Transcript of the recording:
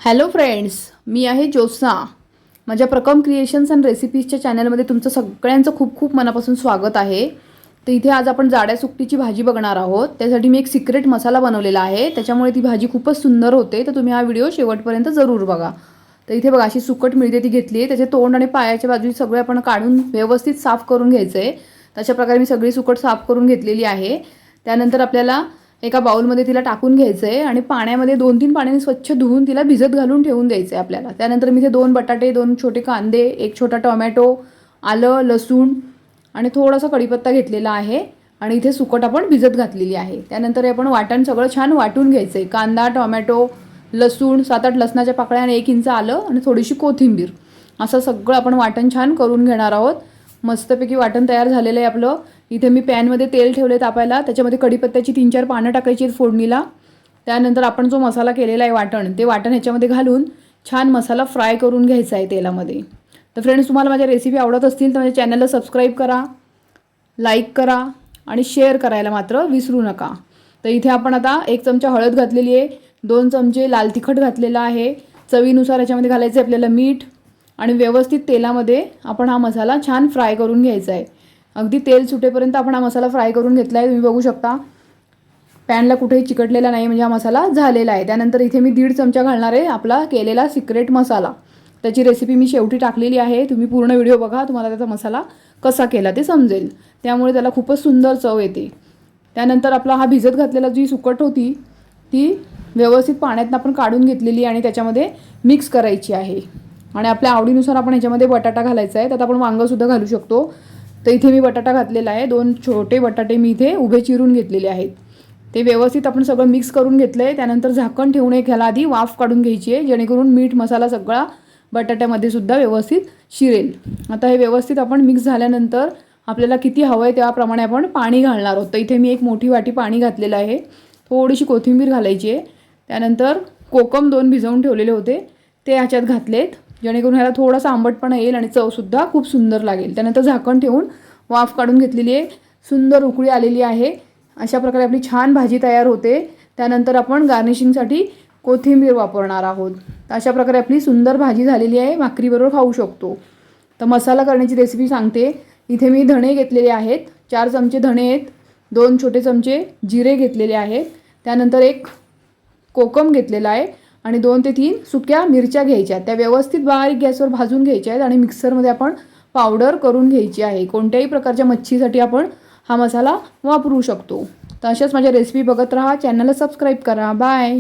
Hello friends, मी आहे ज्योत्स्ना. माझ्या प्रकम creations and रेसिपीजच्या चॅनलमध्ये तुमचं सगळ्यांचं खूप खूप मनापासून स्वागत आहे. तर इथे आज आपण जाड्या सुकटीची भाजी बघणार आहोत. त्यासाठी मी एक सिक्रेट मसाला बनवलेला आहे, त्याच्यामुळे ती भाजी खूपच सुंदर होते. तर तुम्ही हा व्हिडिओ शेवटपर्यंत जरूर बघा. तर इथे बघा, अशी सुकट मिळते ती घेतली आहे. त्याचे तोंड आणि पायाच्या बाजू सगळे आपण काढून व्यवस्थित साफ करून घ्यायचं आहे. तशा प्रकारे मी सगळी सुकट साफ करून घेतलेली आहे. त्यानंतर आपल्याला एका बाउलमध्ये तिला टाकून घ्यायचं आहे आणि पाण्यामध्ये 2-3 पाण्याने स्वच्छ धुवून तिला भिजत घालून ठेवून द्यायचं आहे आपल्याला. त्यानंतर मी इथे 2 बटाटे, 2 छोटे कांदे, 1 छोटा टोमॅटो, आलं, लसूण आणि थोडासा कढीपत्ता घेतलेला आहे आणि इथे सुकट आपण भिजत घातलेली आहे. त्यानंतर आपण वाटण सगळं छान वाटून घ्यायचं आहे. कांदा, टोमॅटो, लसूण, 7-8 लसणाच्या पाकळ्या आणि 1 इंच आलं आणि थोडीशी कोथिंबीर, असं सगळं आपण वाटण छान करून घेणार आहोत. मस्तपैकी वाटण तयार झालेलं आहे आपलं. इथे मी पॅनमध्ये तेल ठेवले तापायला. त्याच्यामध्ये कढीपत्त्याची 3-4 पानं टाकायची आहेत फोडणीला. त्यानंतर आपण जो मसाला केलेला आहे वाटण, ते वाटण ह्याच्यामध्ये घालून छान मसाला फ्राय करून घ्यायचा आहे तेलामध्ये. तर फ्रेंड्स, तुम्हाला माझ्या रेसिपी आवडत असतील तर माझ्या चॅनलला सबस्क्राईब करा, लाईक करा आणि शेअर करायला मात्र विसरू नका. तर इथे आपण आता 1 चमचा हळद घातलेली आहे, 2 चमचे लाल तिखट घातलेला आहे, चवीनुसार याच्यामध्ये घालायचं आहे आपल्याला मीठ आणि व्यवस्थित तेलामध्ये आपण हा मसाला छान फ्राय करून घ्यायचा आहे. अगदी तेल सुटेपर्यंत आपण हा मसाला फ्राय करून घेतला आहे. तुम्ही बघू शकता पॅनला कुठेही चिकटलेला नाही, म्हणजे हा मसाला झालेला आहे. त्यानंतर इथे मी 1.5 चमचा घालणार आहे आपला केलेला सिक्रेट मसाला. त्याची रेसिपी मी शेवटी टाकलेली आहे, तुम्ही पूर्ण व्हिडिओ बघा, तुम्हाला त्याचा मसाला कसा केला ते समजेल. त्यामुळे त्याला खूपच सुंदर चव येते. त्यानंतर आपला हा भिजत घातलेला जी सुकट होती ती व्यवस्थित पाण्यातून आपण काढून घेतलेली आणि त्याच्यामध्ये मिक्स करायची आहे. आणि आपल्या आवडीनुसार आपण ह्याच्यामध्ये बटाटा घालायचा आहे. त्यात आपण वांगंसुद्धा घालू शकतो. तर इथे मी बटाटा घातलेला आहे. 2 छोटे बटाटे मी इथे उभे चिरून घेतलेले आहेत. ते व्यवस्थित आपण सगळं मिक्स करून घेतलं आहे. त्यानंतर झाकण ठेवून ह्याला आधी वाफ काढून घ्यायची आहे, जेणेकरून मीठ मसाला सगळा बटाट्यामध्ये सुद्धा व्यवस्थित शिरेल. आता हे व्यवस्थित आपण मिक्स झाल्यानंतर आपल्याला किती हवं आहे त्याप्रमाणे आपण पाणी घालणार आहोत. तर इथे मी 1 मोठी वाटी पाणी घातलेलं आहे. थोडीशी कोथिंबीर घालायची आहे. त्यानंतर कोकम 2 भिजवून ठेवलेले होते ते ह्याच्यात घातलेत, जेणेकरून ह्याला थोडासा आंबटपणा येईल आणि चवसुद्धा खूप सुंदर लागेल. त्यानंतर झाकण ठेवून वाफ काढून घेतलेली आहे. सुंदर उकळी आलेली आहे. अशा प्रकारे आपली छान भाजी तयार होते. त्यानंतर आपण गार्निशिंगसाठी कोथिंबीर वापरणार आहोत. अशा प्रकारे आपली सुंदर भाजी झालेली आहे. भाकरीबरोबर खाऊ शकतो. तर मसाला करण्याची रेसिपी सांगते. इथे मी धणे घेतलेले आहेत, 4 चमचे धणे आहेत, 2 छोटे चमचे जिरे घेतलेले आहेत. त्यानंतर 1 कोकम घेतलेला आहे आणि 2 ते 3 सुक्या मिरच्या घ्यायच्या. त्या व्यवस्थित बारीक गॅसवर भाजून घ्यायच्या आहेत आणि मिक्सरमध्ये आपण पावडर करून घ्यायची आहे. कोणत्याही प्रकारच्या मच्छीसाठी आपण हा मसाला वापरू शकतो. तर अशाच माझ्या रेसिपी बघत राहा, चॅनलला सबस्क्राईब करा. बाय.